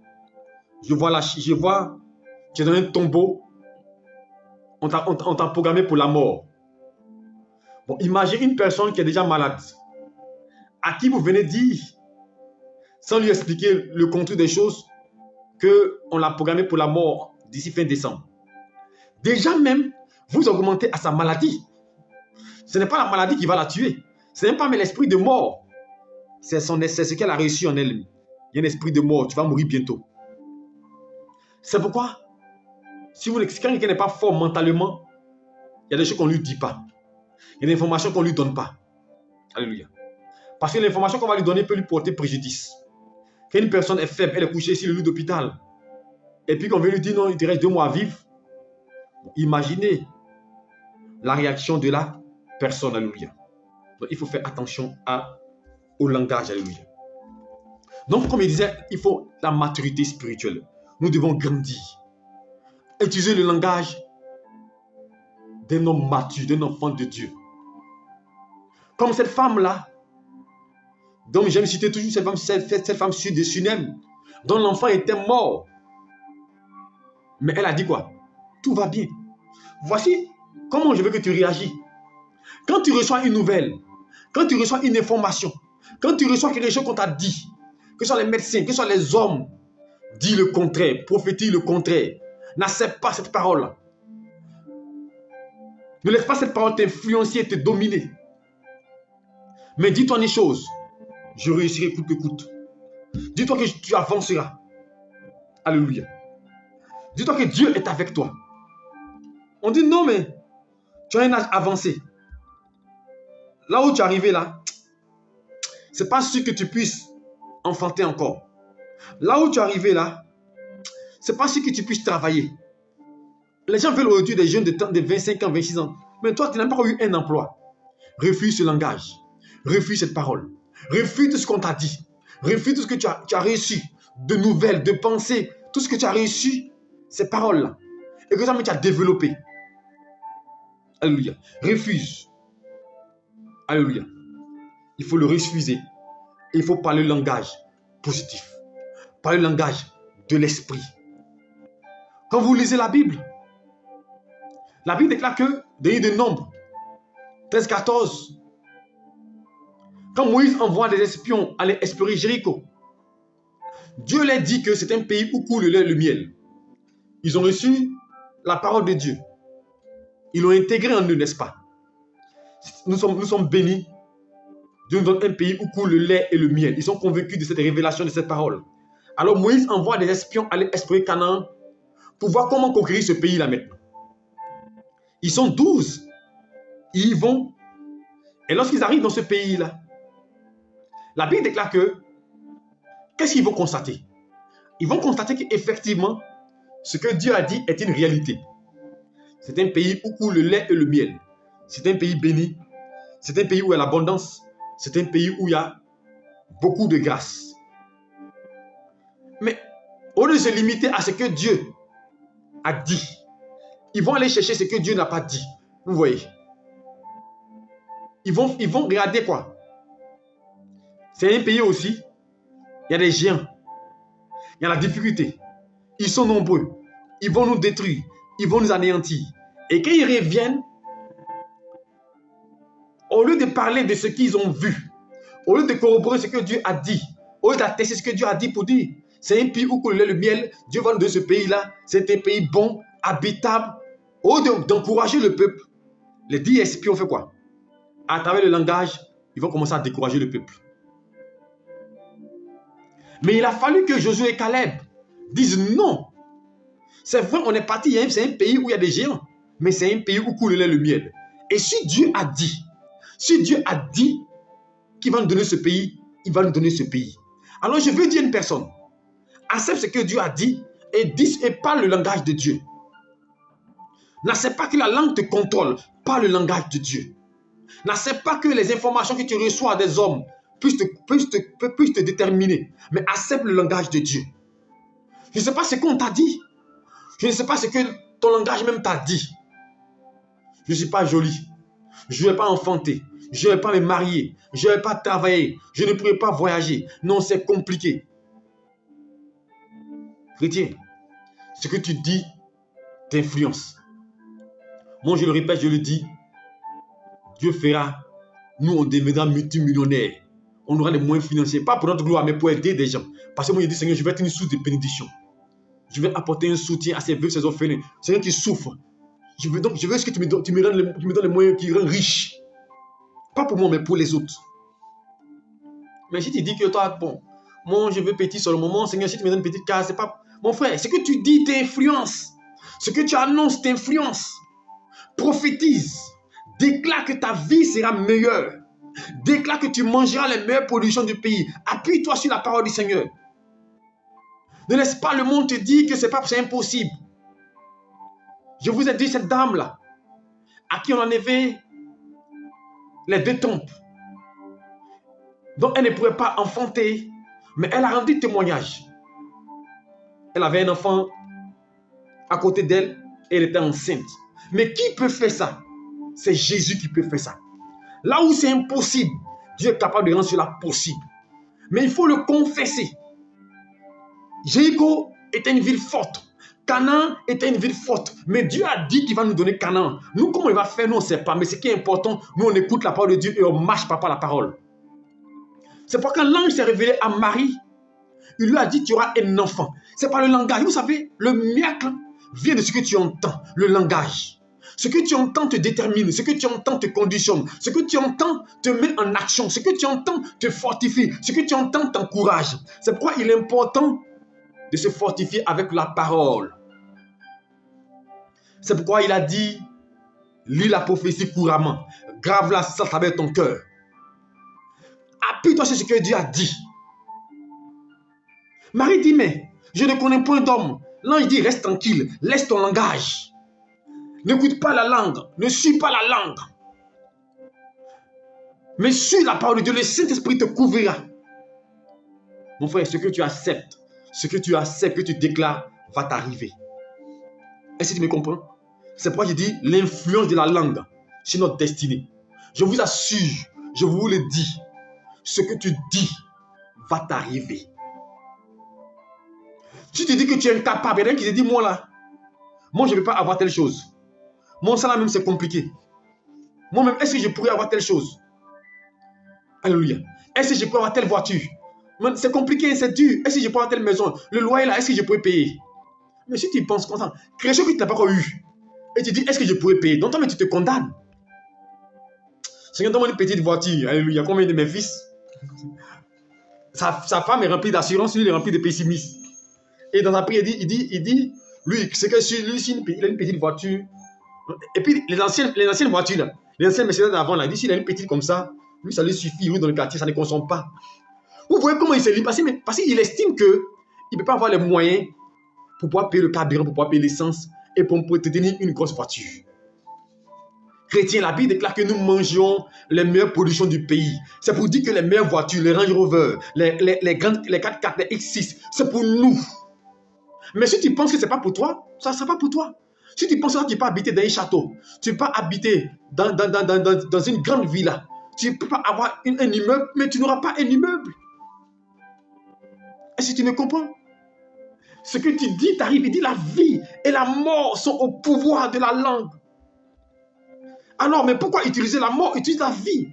Je vois, tu es dans un tombeau, on t'a programmé pour la mort. Bon, imaginez une personne qui est déjà malade, à qui vous venez dire, sans lui expliquer le contenu des choses, qu'on l'a programmé pour la mort d'ici fin décembre. Déjà même, vous augmentez à sa maladie. Ce n'est pas la maladie qui va la tuer. Ce n'est pas mais l'esprit de mort. C'est ce qu'elle a reçu en elle. Il y a un esprit de mort, tu vas mourir bientôt. C'est pourquoi, quand quelqu'un n'est pas fort mentalement, il y a des choses qu'on ne lui dit pas. Il y a des informations qu'on ne lui donne pas. Alléluia. Parce que l'information qu'on va lui donner peut lui porter préjudice. Quand une personne est faible, elle est couchée sur le lit d'hôpital, et puis qu'on veut lui dire non, il te reste 2 mois à vivre, imaginez la réaction de la personne. Alléluia. Donc il faut faire attention au langage. Alléluia. Donc comme il disait, il faut la maturité spirituelle. Nous devons grandir. Utiliser le langage d'un homme mature, d'un enfant de Dieu. Comme cette femme-là, dont j'aime citer toujours cette femme de Sunem, dont l'enfant était mort. Mais elle a dit quoi? Tout va bien. Voici comment je veux que tu réagis. Quand tu reçois une nouvelle, quand tu reçois une information, quand tu reçois quelque chose qu'on t'a dit, que ce soit les médecins, que ce soit les hommes, dis le contraire, prophétise le contraire. N'accepte pas cette parole. Ne laisse pas cette parole t'influencer et te dominer. Mais dis-toi une chose, je réussirai coûte que coûte. Dis-toi que tu avanceras. Alléluia. Dis-toi que Dieu est avec toi. On dit non, mais tu as un âge avancé. Là où tu es arrivé là, c'est pas sûr que tu puisses enfanter encore. Là où tu es arrivé là, c'est pas sûr que tu puisses travailler. Les gens veulent aujourd'hui des jeunes de 25 ans, 26 ans. Mais toi, tu n'as pas eu un emploi. Refuse ce langage. Refuse cette parole. Refuse tout ce qu'on t'a dit. Refuse tout ce que tu as reçu de nouvelles, de pensées. Tout ce que tu as reçu, ces paroles-là. Et que ça, tu as développé. Alléluia. Refuse. Alléluia. Il faut le refuser. Et il faut parler le langage positif. Parler le langage de l'esprit. Quand vous lisez la Bible déclare que, dans le livre de Nombres, 13-14, quand Moïse envoie des espions aller explorer Jéricho, Dieu leur dit que c'est un pays où coule le lait et le miel. Ils ont reçu la parole de Dieu. Ils l'ont intégré en eux, n'est-ce pas? Nous sommes bénis. Dieu nous donne un pays où coule le lait et le miel. Ils sont convaincus de cette révélation, de cette parole. Alors Moïse envoie des espions aller explorer Canaan pour voir comment conquérir ce pays-là maintenant. Ils sont 12. Ils y vont. Et lorsqu'ils arrivent dans ce pays-là, la Bible déclare que, qu'est-ce qu'ils vont constater? Ils vont constater qu'effectivement, ce que Dieu a dit est une réalité. C'est un pays où coule le lait et le miel. C'est un pays béni. C'est un pays où il y a l'abondance. C'est un pays où il y a beaucoup de grâce. Mais au lieu de se limiter à ce que Dieu a dit, ils vont aller chercher ce que Dieu n'a pas dit. Vous voyez? Ils vont regarder quoi? C'est un pays aussi. Il y a des géants. Il y a la difficulté. Ils sont nombreux. Ils vont nous détruire. Ils vont nous anéantir. Et quand ils reviennent, au lieu de parler de ce qu'ils ont vu, au lieu de corroborer ce que Dieu a dit, au lieu d'attester ce que Dieu a dit pour dire, c'est un pays où coule le miel, Dieu va nous donner ce pays-là, c'est un pays bon, habitable. Au lieu d'encourager le peuple, les 10 esprits ont fait quoi? À travers le langage, ils vont commencer à décourager le peuple. Mais il a fallu que Josué et Caleb disent non. C'est vrai, on est parti, c'est un pays où il y a des géants, mais c'est un pays où coule le miel. Et si Dieu a dit qu'il va nous donner ce pays, il va nous donner ce pays. Alors je veux dire à une personne, accepte ce que Dieu a dit et parle le langage de Dieu. N'accepte pas que la langue te contrôle, parle le langage de Dieu. N'accepte pas que les informations que tu reçois des hommes puissent te déterminer, mais accepte le langage de Dieu. Je ne sais pas ce qu'on t'a dit. Je ne sais pas ce que ton langage même t'a dit. Je ne suis pas jolie. Je ne vais pas enfanter. Je ne vais pas me marier. Je ne vais pas travailler. Je ne pourrai pas voyager. Non, c'est compliqué. Chrétien, ce que tu dis t'influence. Moi, je le répète, je le dis. Dieu fera. Nous, on deviendra multimillionnaires. On aura des moyens financiers. Pas pour notre gloire, mais pour aider des gens. Parce que moi, je dis, Seigneur, je vais être une source de bénédiction. Je vais apporter un soutien à ces veuves, ces orphelins. Seigneur qui souffrent. Je veux ce que tu me donnes les moyens qui rendent riches. Pas pour moi, mais pour les autres. Mais si tu dis que toi, bon, moi, je veux petit seulement. Mon Seigneur, si tu me donnes une petite case, c'est pas... Mon frère, ce que tu dis t'influence. Ce que tu annonces t'influence. Prophétise. Déclare que ta vie sera meilleure. Déclare que tu mangeras les meilleures productions du pays. Appuie-toi sur la parole du Seigneur. Ne laisse pas le monde te dire que c'est impossible. Je vous ai dit cette dame-là, à qui on enlevait les 2 tempes. Donc elle ne pouvait pas enfanter, mais elle a rendu témoignage. Elle avait un enfant à côté d'elle et elle était enceinte. Mais qui peut faire ça? C'est Jésus qui peut faire ça. Là où c'est impossible, Dieu est capable de rendre cela possible. Mais il faut le confesser. Jéricho était une ville forte. Canaan était une ville forte. Mais Dieu a dit qu'il va nous donner Canaan. Nous, comment il va faire, nous, on ne sait pas. Mais ce qui est important, nous, on écoute la parole de Dieu et on marche pas par la parole. C'est pourquoi quand l'ange s'est révélé à Marie, il lui a dit, tu auras un enfant. C'est par le langage. Vous savez, le miracle vient de ce que tu entends, le langage. Ce que tu entends te détermine, ce que tu entends te conditionne, ce que tu entends te met en action, ce que tu entends te fortifie, ce que tu entends t'encourage. C'est pourquoi il est important de se fortifier avec la parole. C'est pourquoi il a dit, lis la prophétie couramment, grave-la ça avec ton cœur. Appuie-toi sur ce que Dieu a dit. Marie dit, mais je ne connais point d'homme. L'ange dit, reste tranquille, laisse ton langage. N'écoute pas la langue, ne suis pas la langue. Mais suis la parole de Dieu, le Saint-Esprit te couvrira. Mon frère, ce que tu acceptes, que tu déclares, va t'arriver. Est-ce que tu me comprends? C'est pourquoi je dis l'influence de la langue sur notre destinée. Je vous assure, je vous le dis, ce que tu dis va t'arriver. Si tu dis que tu es incapable, il y a quelqu'un qui te dit, moi là, moi je ne vais pas avoir telle chose. Mon salaire même c'est compliqué. Moi-même, est-ce que je pourrais avoir telle chose? Alléluia. Est-ce que je peux avoir telle voiture? C'est compliqué, c'est dur. Est-ce que je peux avoir telle maison? Le loyer là, est-ce que je pourrais payer? Mais si tu penses comme ça, quelque chose que tu n'as pas encore eu, et tu dis, est-ce que je pourrais payer? Donc toi, mais tu te condamnes. Seigneur, donne-moi une petite voiture. Alléluia. Combien de mes fils? Sa femme est remplie d'assurance, lui il est rempli de pessimisme. Et dans sa prière, il dit, lui, c'est que lui, il a une petite voiture. Et puis les anciennes voitures, là, les anciennes Mercedes d'avant, là, il dit, s'il a une petite comme ça, lui, ça lui suffit, lui, dans le quartier, ça ne consomme pas. Vous voyez comment il s'est libre? Parce qu'il estime qu'il ne peut pas avoir les moyens pour pouvoir payer le carburant, pour pouvoir payer l'essence et pour te tenir une grosse voiture. Chrétien, la Bible déclare que nous mangeons les meilleures productions du pays. C'est pour dire que les meilleures voitures, les Range Rover, les 4x4, les X6, c'est pour nous. Mais si tu penses que ce n'est pas pour toi, ça ne sera pas pour toi. Si tu penses que tu peux habiter dans un château, tu peux habiter dans une grande villa, tu peux pas avoir un immeuble, mais tu n'auras pas un immeuble. Est-ce que tu me comprends? Ce que tu dis t'arrive, il dit la vie et la mort sont au pouvoir de la langue. Alors, mais pourquoi utiliser la mort? Utilise la vie.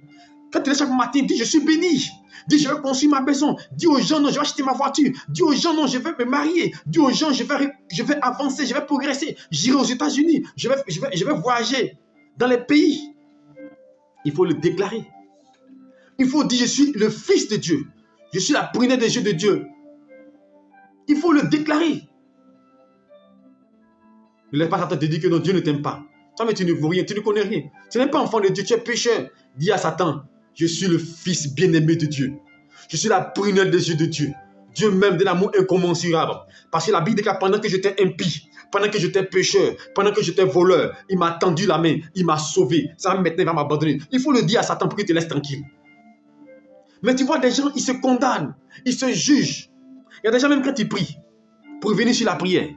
Quand tu es chaque matin, dis je suis béni. Dis, je vais construire ma maison. Dis aux gens, non, je vais acheter ma voiture. Dis aux gens, non, je vais me marier. Dis aux gens, je vais avancer, je vais progresser. J'irai aux États-Unis. Je vais voyager dans les pays. Il faut le déclarer. Il faut dire, je suis le fils de Dieu. Je suis la prunelle des yeux de Dieu. Il faut le déclarer. Ne laisse pas Satan te dire que non, Dieu ne t'aime pas. Toi, mais tu ne vaux rien, tu ne connais rien. Tu n'es pas enfant de Dieu, tu es pécheur. Dis à Satan, je suis le fils bien-aimé de Dieu. Je suis la prunelle des yeux de Dieu. Dieu m'aime d'un amour incommensurable. Parce que la Bible déclare, pendant que j'étais impie, pendant que j'étais pécheur, pendant que j'étais voleur, il m'a tendu la main, il m'a sauvé. Ça maintenant, il va m'abandonner. Il faut le dire à Satan pour qu'il te laisse tranquille. Mais tu vois, des gens, ils se condamnent, ils se jugent. Il y a des gens, même quand ils prient, pour venir sur la prière.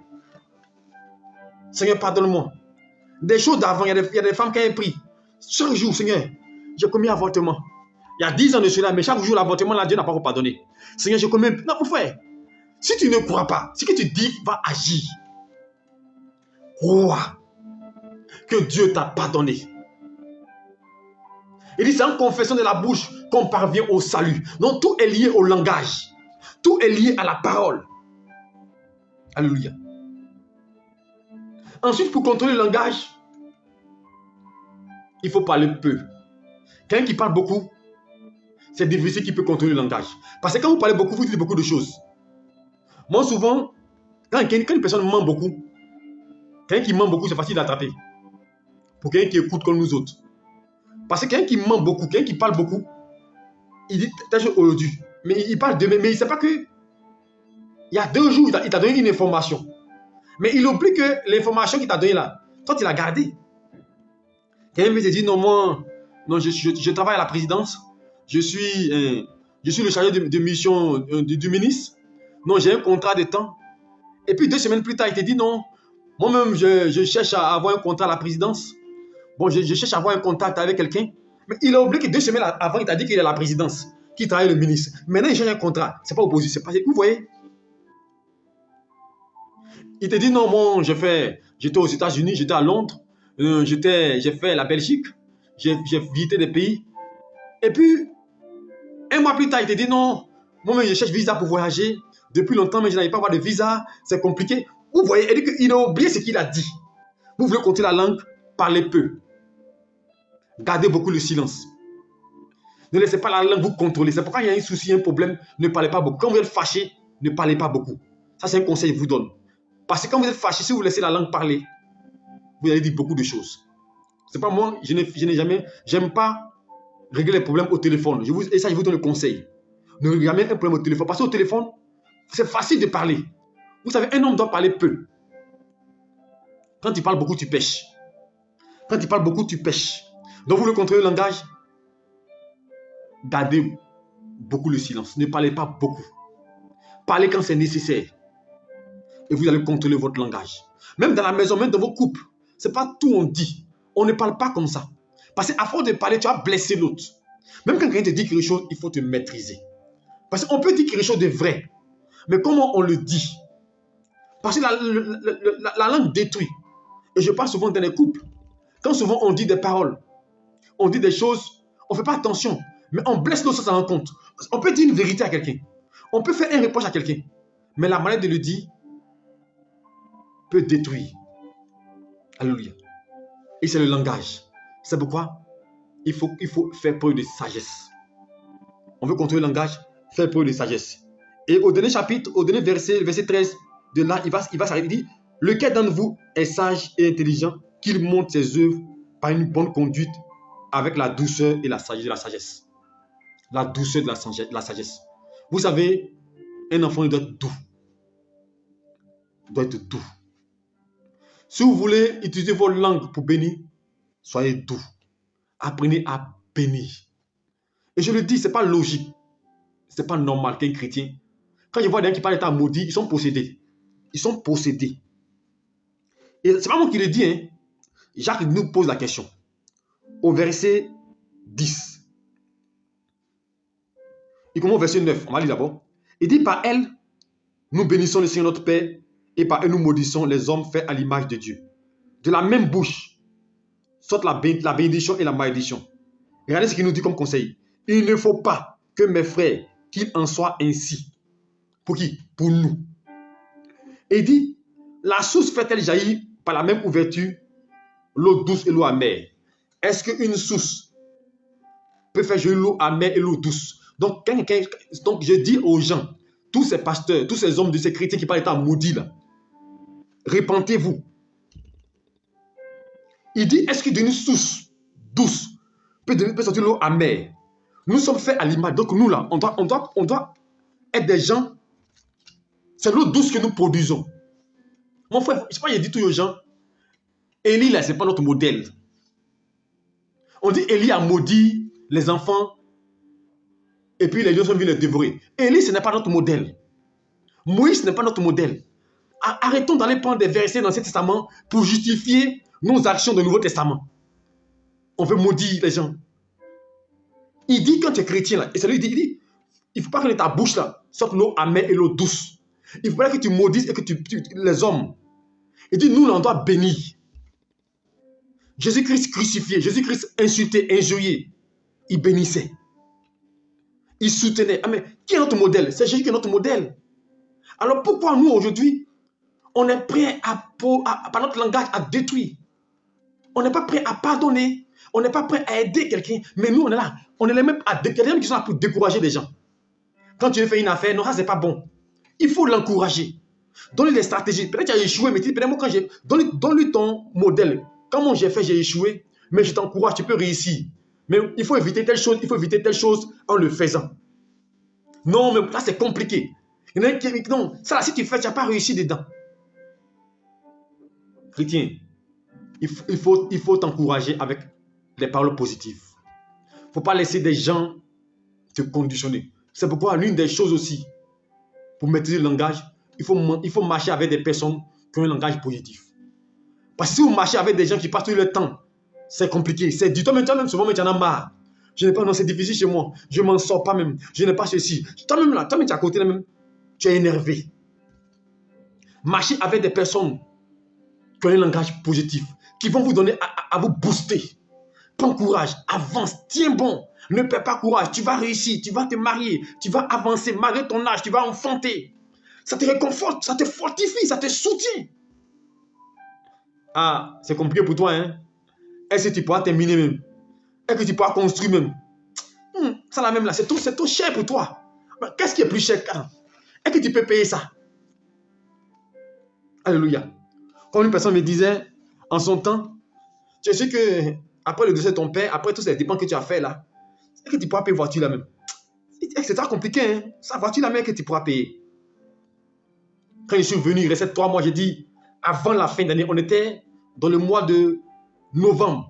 Seigneur, pardonne-moi. Des choses d'avant, il y a des femmes qui ont pris. Chaque jour, Seigneur, j'ai commis avortement. Il y a 10 ans de cela, mais chaque jour, l'avortement, là, Dieu n'a pas pardonné. Seigneur, j'ai commis... Non, mon frère, si tu ne crois pas, ce que tu dis va agir. Crois que Dieu t'a pardonné. Il dit, c'est en confession de la bouche qu'on parvient au salut. Donc, tout est lié au langage. Tout est lié à la parole. Alléluia. Ensuite, pour contrôler le langage, il faut parler peu. Quelqu'un qui parle beaucoup, c'est difficile qu'il peut contrôler le langage. Parce que quand vous parlez beaucoup, vous dites beaucoup de choses. Moi, souvent, quand une personne ment beaucoup, quelqu'un qui ment beaucoup, c'est facile d'attraper. Pour quelqu'un qui écoute comme nous autres. Parce que quelqu'un qui ment beaucoup, quelqu'un qui parle beaucoup, il dit telle chose aujourd'hui. Mais il parle demain, mais il ne sait pas que il y a 2 jours, il t'a donné une information. Mais il oublie que l'information qu'il t'a donnée là, toi, tu l'as gardée. Quelqu'un me dit, non, moi, non, je travaille à la présidence. Je suis le chargé de mission du ministre. Non, j'ai un contrat de temps. Et puis 2 semaines plus tard, il te dit, non, moi-même, je cherche à avoir un contrat à la présidence. Bon, je cherche à avoir un contact avec quelqu'un. Mais il a oublié que 2 semaines avant, il t'a dit qu'il est à la présidence, qu'il travaille le ministre. Maintenant, il cherche un contrat. Ce n'est pas opposé. C'est pas... Vous voyez? Il te dit, non, moi, j'étais aux États-Unis, j'étais à Londres, j'ai fait la Belgique, j'ai visité des pays. Et puis, 1 mois plus tard, il te dit, non, moi, je cherche visa pour voyager. Depuis longtemps, mais je n'arrive pas à avoir de visa, c'est compliqué. Vous voyez, il a oublié ce qu'il a dit. Vous voulez contrôler la langue, parlez peu. Gardez beaucoup le silence. Ne laissez pas la langue vous contrôler. C'est pourquoi il y a un souci, un problème, ne parlez pas beaucoup. Quand vous êtes fâché, ne parlez pas beaucoup. Ça, c'est un conseil que je vous donne. Parce que quand vous êtes fâché, si vous laissez la langue parler, vous allez dire beaucoup de choses. C'est pas moi, j'aime pas régler les problèmes au téléphone. Et ça, je vous donne le conseil. Ne réglez jamais un problème au téléphone. Parce qu'au téléphone, c'est facile de parler. Vous savez, un homme doit parler peu. Quand il parle beaucoup, tu pêches. Quand il parle beaucoup, tu pêches. Donc, vous voulez contrôler le langage, gardez beaucoup le silence. Ne parlez pas beaucoup. Parlez quand c'est nécessaire. Et vous allez contrôler votre langage. Même dans la maison, même dans vos couples. Ce n'est pas tout on dit. On ne parle pas comme ça. Parce qu'à force de parler, tu vas blesser l'autre. Même quand quelqu'un te dit quelque chose, il faut te maîtriser. Parce qu'on peut dire quelque chose de vrai. Mais comment on le dit? Parce que la langue détruit. Et je parle souvent dans les couples. Quand souvent on dit des paroles, on dit des choses, on ne fait pas attention. Mais on blesse l'autre sans s'en rendre compte. On peut dire une vérité à quelqu'un. On peut faire un reproche à quelqu'un. Mais la manière de le dire peut détruire. Alléluia. Et c'est le langage. C'est pourquoi il faut faire preuve de sagesse. On veut contrôler le langage, faire preuve de sagesse. Et au dernier chapitre, au dernier verset, le verset 13, de là, il va s'arrêter. Il dit, lequel d'entre vous est sage et intelligent, qu'il montre ses œuvres par une bonne conduite avec la douceur et la sagesse. La douceur de la sagesse. Vous savez, un enfant doit être doux. Il doit être doux. Si vous voulez utiliser vos langues pour bénir, soyez doux. Apprenez à bénir. Et je le dis, ce n'est pas logique. Ce n'est pas normal qu'un chrétien, quand je vois des gens qui parlent d'état maudit, ils sont possédés. Ils sont possédés. Et ce n'est pas moi qui le dis. Hein. Jacques nous pose la question. Au verset 10. Il commence au verset 9. On va lire d'abord. Il dit, par elle, nous bénissons le Seigneur notre Père, et par elle nous maudissons les hommes faits à l'image de Dieu. De la même bouche sortent la bénédiction et la malédiction. Regardez ce qu'il nous dit comme conseil. Il ne faut pas que mes frères, qu'il en soit ainsi. Pour qui? Pour nous. Et il dit, la source fait-elle jaillir par la même ouverture l'eau douce et l'eau amère? Est-ce qu'une source peut faire jaillir l'eau amère et l'eau douce? Donc je dis aux gens, tous ces pasteurs, tous ces hommes de ces chrétiens qui parlent étant maudits là, repentez-vous. Il dit, est-ce que d'une source douce peut sortir l'eau amère? Nous sommes faits à l'image. Donc nous là, on doit être des gens. C'est l'eau douce que nous produisons. Mon frère, je sais pas, il dit tout aux gens, Élie là, c'est pas notre modèle. On dit Élie a maudit les enfants et puis les lions sont venus les dévorer. Élie, ce n'est pas notre modèle. Moïse, ce n'est pas notre modèle. Arrêtons d'aller prendre des versets dans l'Ancien Testament pour justifier nos actions du Nouveau Testament. On veut maudire les gens. Il dit quand tu es chrétien, là, et c'est lui qui dit, il ne faut pas que de ta bouche là sorte l'eau amère et l'eau douce. Il ne faut pas que tu maudisses et que les hommes. Il dit, nous, là, on doit bénir. Jésus-Christ crucifié, Jésus-Christ insulté, injurié, il bénissait. Il soutenait. Ah, mais qui est notre modèle? C'est Jésus qui est notre modèle. Alors pourquoi nous, aujourd'hui, on est prêt par notre langage à détruire? On n'est pas prêt à pardonner. On n'est pas prêt à aider quelqu'un. Mais nous, on est là. On est les mêmes qui sont là pour décourager les gens. Quand tu veux faire une affaire, non, ça, c'est pas bon. Il faut l'encourager. Donne-lui des stratégies. Peut-être que tu as échoué, mais peut-être moi, quand j'ai... Donne-lui ton modèle. Comment j'ai fait, j'ai échoué. Mais je t'encourage, tu peux réussir. Mais il faut éviter telle chose en le faisant. Non, mais là, c'est compliqué. Il y en a qui non, ça, là, si tu fais, tu n'as pas réussi dedans. Chrétien, il faut t'encourager avec des paroles positives. Il ne faut pas laisser des gens te conditionner. C'est pourquoi l'une des choses aussi, pour maîtriser le langage, il faut marcher avec des personnes qui ont un langage positif. Parce que si vous marchez avec des gens qui passent tout le temps, c'est compliqué. C'est du toi-même, souvent, mais tu en as marre. Je n'ai pas, non, c'est difficile chez moi. Je ne m'en sors pas même. Je n'ai pas ceci. Toi-même, là, toi-même, tu es à côté, là, même, tu es énervé. Marchez avec des personnes qui ont un langage positif, qui vont vous donner à vous booster. Prends courage, avance, tiens bon. Ne perds pas courage, tu vas réussir, tu vas te marier, tu vas avancer, malgré ton âge, tu vas enfanter. Ça te réconforte, ça te fortifie, ça te soutient. Ah, c'est compliqué pour toi, hein? Est-ce que tu pourras terminer même? Est-ce que tu pourras construire même? Ça là même là, c'est trop cher pour toi. Qu'est-ce qui est plus cher? Est-ce que tu peux payer ça? Alléluia. Comme une personne me disait en son temps, tu sais que après le décès de ton père, après tous ces dépenses que tu as fait là, est-ce que tu pourras payer voiture là même? C'est très compliqué, hein? Sa voiture là même que tu pourras payer. Quand je suis venu, il restait 3 mois, j'ai dit, avant la fin d'année, on était dans le mois de novembre.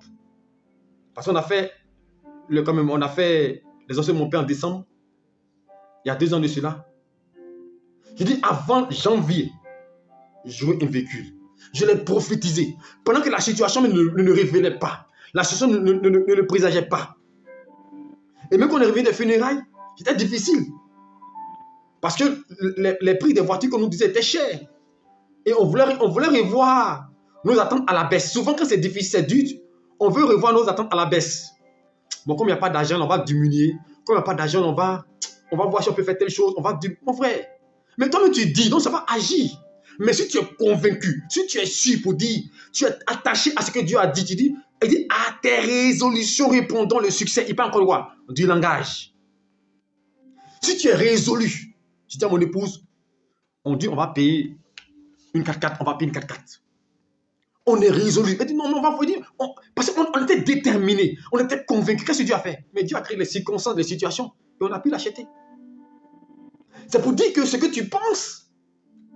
Parce qu'on a fait, on a fait les ossements de mon père en décembre, il y a 2 ans de cela. J'ai dit, avant janvier, je veux un véhicule. Je l'ai prophétisé. Pendant que la situation ne le révélait pas, la situation ne le présageait pas. Et même quand on est revenu des funérailles, c'était difficile. Parce que les prix des voitures qu'on nous disait étaient chers. Et on voulait revoir nos attentes à la baisse. Souvent, quand c'est difficile, c'est dur, on veut revoir nos attentes à la baisse. Bon, comme il n'y a pas d'argent, on va diminuer. Comme il n'y a pas d'argent, on va voir si on peut faire telle chose. On va dire, mon frère. Mais toi-même, tu dis, donc ça va agir. Mais si tu es convaincu, si tu es sûr pour dire, tu es attaché à ce que Dieu a dit, tu dis, il dit, à tes résolutions répondant le succès. Il parle encore de quoi? Du langage. Si tu es résolu, je dis à mon épouse, on dit, on va payer une 4x4, on va payer une 4x4. On est résolu. Elle dit, non, on va vous dire, parce qu'on était déterminé, on était convaincu. Qu'est-ce que Dieu a fait? Mais Dieu a créé les circonstances, les situations, et on a pu l'acheter. C'est pour dire que ce que tu penses,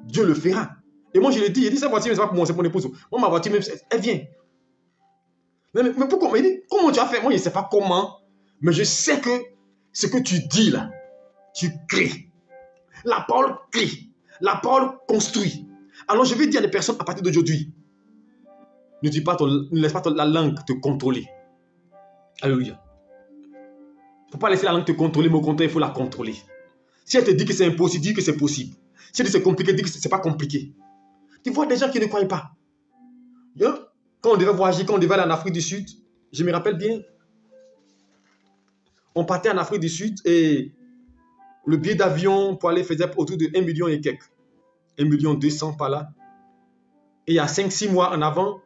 Dieu le fera. Et moi, je le dis, il dit, cette voiture, ce n'est pas pour moi, c'est pour mon épouse. Moi, ma voiture, même, elle vient. Mais pourquoi? Il dit, comment tu as fait? Moi, je ne sais pas comment, mais je sais que ce que tu dis là, tu crées. La parole crée. La parole construit. Alors, je vais dire à des personnes à partir d'aujourd'hui, ne laisse pas la langue te contrôler. Alléluia. Il ne faut pas laisser la langue te contrôler, mais au contraire, il faut la contrôler. Si elle te dit que c'est impossible, dis que c'est possible. Si elle dit que c'est compliqué, dis que ce n'est pas compliqué. Tu vois des gens qui ne croient pas. Quand on devait voyager, quand on devait aller en Afrique du Sud, je me rappelle bien, on partait en Afrique du Sud et Le billet d'avion pour aller faisait autour de 1 million et quelques. 1 million 200 par là. Et il y a 5-6 mois en avant,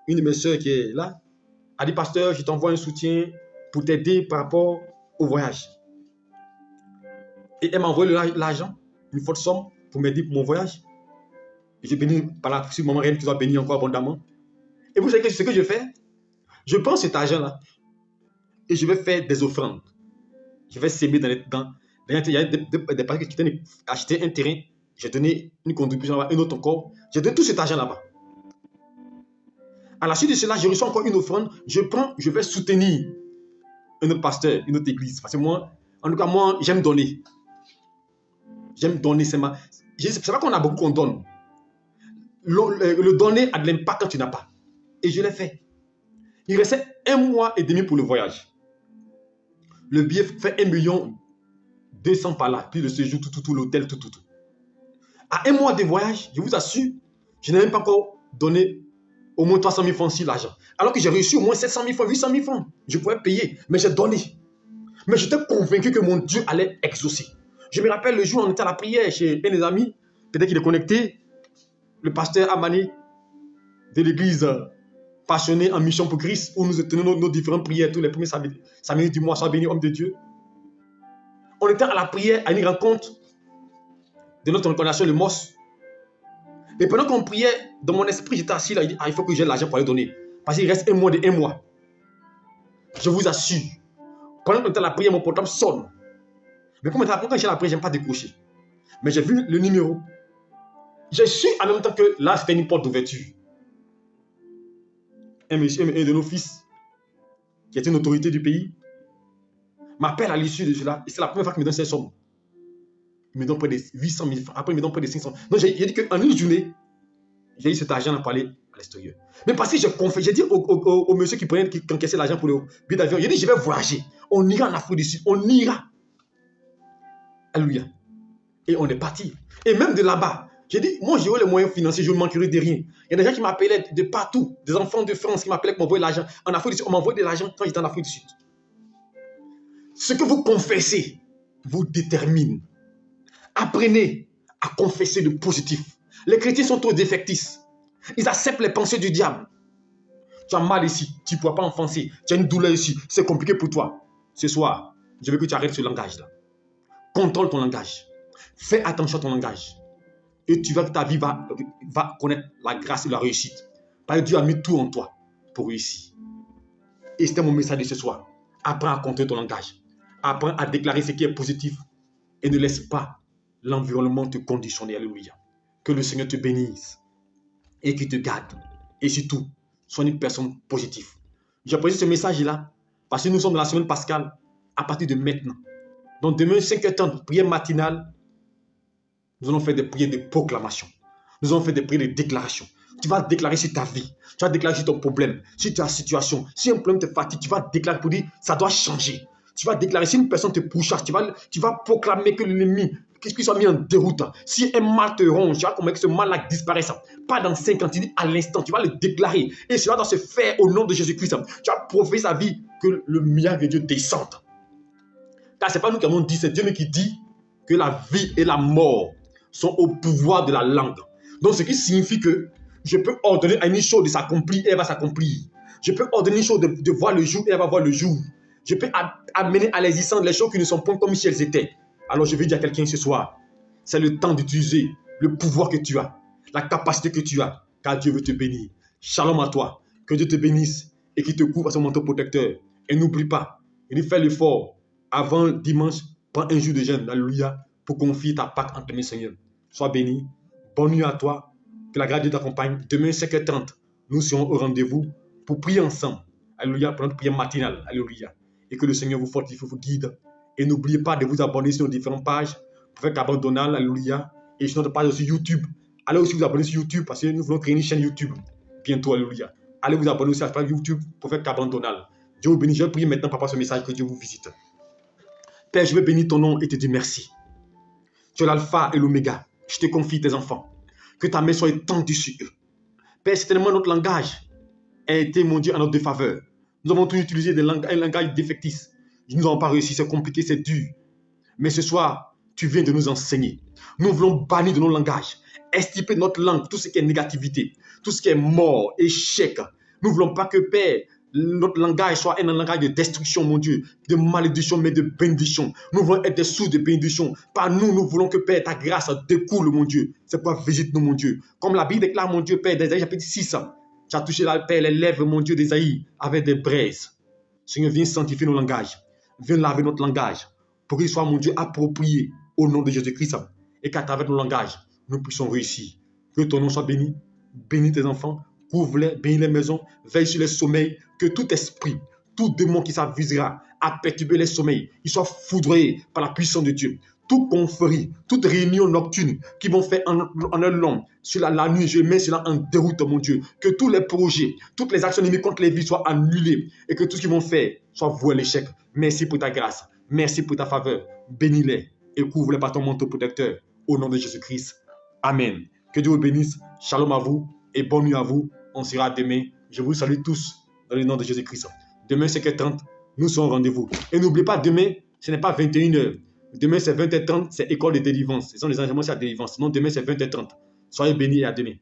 une de mes soeurs qui est là a dit, pasteur, je t'envoie un soutien pour t'aider par rapport au voyage. Et elle m'a envoyé l'argent, une forte somme, pour m'aider pour mon voyage. Et j'ai béni par la suite, maman reine qui soit bénie encore abondamment. Et vous savez ce que je fais? Je prends cet argent-là et je vais faire des offrandes. Je vais s'aimer il y a des parties qui tenaient acheter un terrain. J'ai donné une contribution là-bas, une autre encore. J'ai donné tout cet argent là-bas. À la suite de cela, je reçois encore une offrande. Je vais soutenir un autre pasteur, une autre église. Parce que moi, en tout cas, moi, j'aime donner. J'aime donner. C'est pas qu'on a beaucoup qu'on donne. Le donner a de l'impact quand tu n'as pas. Et je l'ai fait. Il restait 1 mois et demi pour le voyage. Le billet fait 1 million 200 par là. Puis le séjour, tout, l'hôtel, tout. À 1 mois de voyage, je vous assure, je n'ai même pas encore donné au moins 300 000 francs sur l'argent. Alors que j'ai reçu au moins 700 000 francs, 800 000 francs. Je pouvais payer, mais j'ai donné. Mais j'étais convaincu que mon Dieu allait exaucer. Je me rappelle le jour où on était à la prière chez un des amis, peut-être qu'il est connecté, le pasteur Amani de l'église Passionné en mission pour Christ, où nous tenons nos différentes prières tous les premiers samedis du mois, sois béni, homme de Dieu. On était à la prière, à une rencontre de notre incarnation, le MOS. Et pendant qu'on priait, dans mon esprit, j'étais assis là, il faut que j'ai l'argent pour aller donner. Parce qu'il reste 1 mois de 1 mois. Je vous assure, pendant qu'on était à la prière, mon portable sonne. Mais quand j'ai la prière, je n'aime pas décrocher. Mais j'ai vu le numéro. J'ai su en même temps que là, c'était une porte d'ouverture. Un de nos fils, qui est une autorité du pays, m'appelle à l'issue de cela. Et c'est la première fois qu'il me donne ces sommes. Il me donne près de 800 000 francs. Après, il me donne près de 500 000. Donc, j'ai dit qu'en une journée, j'ai eu cet argent pour aller à l'extérieur. Mais parce que j'ai dit au monsieur qui encaissait l'argent pour le billet d'avion, j'ai dit, je vais voyager. On ira en Afrique du Sud. On ira. Alléluia. Et on est parti. Et même de là-bas, j'ai dit, moi, j'aurai les moyens financiers, je ne manquerai de rien. Il y a des gens qui m'appelaient de partout, des enfants de France qui m'appelaient pour m'envoyer de l'argent. En Afrique du Sud, on m'envoyait de l'argent quand j'étais en Afrique du Sud. Ce que vous confessez vous détermine. Apprenez à confesser le positif. Les chrétiens sont trop défectistes. Ils acceptent les pensées du diable. Tu as mal ici, tu ne pourras pas enfoncer. Tu as une douleur ici, c'est compliqué pour toi. Ce soir, je veux que tu arrêtes ce langage-là. Contrôle ton langage. Fais attention à ton langage. Et tu verras que ta vie va connaître la grâce et la réussite. Parce que Dieu a mis tout en toi pour réussir. Et c'était mon message de ce soir. Apprends à contrôler ton langage. Apprends à déclarer ce qui est positif. Et ne laisse pas l'environnement te conditionner. Alléluia. Que le Seigneur te bénisse. Et qu'il te garde. Et surtout, sois une personne positive. J'ai posé ce message-là parce que nous sommes dans la semaine pascale à partir de maintenant. Donc demain, 5h30, prière matinale. Nous allons faire des prières de proclamation. Nous allons faire des prières de déclaration. Tu vas déclarer sur ta vie. Tu vas déclarer sur ton problème, sur ta situation. Si un problème te fatigue, tu vas déclarer pour dire ça doit changer. Tu vas déclarer si une personne te pourchasse, tu vas proclamer que l'ennemi, qu'il soit mis en déroute. Si un mal te ronge, tu vas commettre que ce mal-là disparaisse. Pas dans 5 ans, tu dis à l'instant, tu vas le déclarer. Et cela doit se faire au nom de Jésus-Christ. Tu vas prouver sa vie que le miracle de Dieu descende. Car ce n'est pas nous qui avons dit, c'est Dieu qui dit que la vie et la mort sont au pouvoir de la langue. Donc, ce qui signifie que je peux ordonner à une chose de s'accomplir et elle va s'accomplir. Je peux ordonner une chose de voir le jour et elle va voir le jour. Je peux amener à l'existence les choses qui ne sont pas comme si elles étaient. Alors, je vais dire à quelqu'un ce soir, c'est le temps d'utiliser le pouvoir que tu as, la capacité que tu as, car Dieu veut te bénir. Shalom à toi. Que Dieu te bénisse et qu'il te couvre à son manteau protecteur. Et n'oublie pas, il fait l'effort. Avant dimanche, prends un jour de jeûne, alléluia, pour confier ta Pâque entre mes seigneurs. Sois béni. Bonne nuit à toi. Que la grâce de Dieu t'accompagne. Demain, 5h30, nous serons au rendez-vous pour prier ensemble. Alléluia, pour notre prière matinale. Alléluia. Et que le Seigneur vous fortifie, vous guide. Et n'oubliez pas de vous abonner sur nos différentes pages pour faire Cabane Donald. Alléluia. Et sur notre page aussi YouTube. Allez aussi vous abonner sur YouTube parce que nous voulons créer une chaîne YouTube. Bientôt, alléluia. Allez vous abonner aussi à la page YouTube pour faire Cabane Donald. Dieu vous bénisse. Je vais prier maintenant par rapport à ce message que Dieu vous visite. Père, je vais bénir ton nom et te dire merci. Tu es l'alpha et l'oméga. Je te confie tes enfants. Que ta main soit étendue sur eux. Père, certainement notre langage a été, mon Dieu, à notre défaveur. Nous avons tout utilisé un langage défectif. Nous n'avons pas réussi, c'est compliqué, c'est dur. Mais ce soir, tu viens de nous enseigner. Nous voulons bannir de nos langages, extirper de notre langue tout ce qui est négativité, tout ce qui est mort, échec. Nous ne voulons pas que, Père, notre langage soit un langage de destruction, mon Dieu, de malédiction, mais de bénédiction. Nous voulons être des sources de bénédiction. Par nous, nous voulons que, Père, ta grâce découle, mon Dieu. C'est pourquoi visite-nous, mon Dieu. Comme la Bible déclare, mon Dieu, Père, d'Ésaïe chapitre 6, tu as touché, la Père, les lèvres, mon Dieu, d'Ésaïe, avec des braises. Seigneur, viens sanctifier nos langages. Viens laver notre langage pour qu'il soit, mon Dieu, approprié au nom de Jésus-Christ. Et qu'à travers nos langages, nous puissions réussir. Que ton nom soit béni. Bénis tes enfants. Couvre-les, bénis les maisons. Veille sur les sommeils. Que tout esprit, tout démon qui s'avisera à perturber les sommeils, il soit foudroyé par la puissance de Dieu. Toute confrérie, toute réunion nocturne qui vont faire en un long sur la nuit, je mets cela en déroute, mon Dieu. Que tous les projets, toutes les actions ennemies contre les vies soient annulées et que tout ce qu'ils vont faire soit voué à l'échec. Merci pour ta grâce. Merci pour ta faveur. Bénis-les et couvre-les par ton manteau protecteur. Au nom de Jésus-Christ. Amen. Que Dieu vous bénisse. Shalom à vous et bonne nuit à vous. On sera demain. Je vous salue tous dans le nom de Jésus-Christ. Demain, c'est 5h30. Nous sommes au rendez-vous. Et n'oubliez pas, demain, ce n'est pas 21h. Demain, c'est 20h30. C'est école de délivrance. Ce sont les enseignements sur la délivrance. Non, demain, c'est 20h30. Soyez bénis et à demain.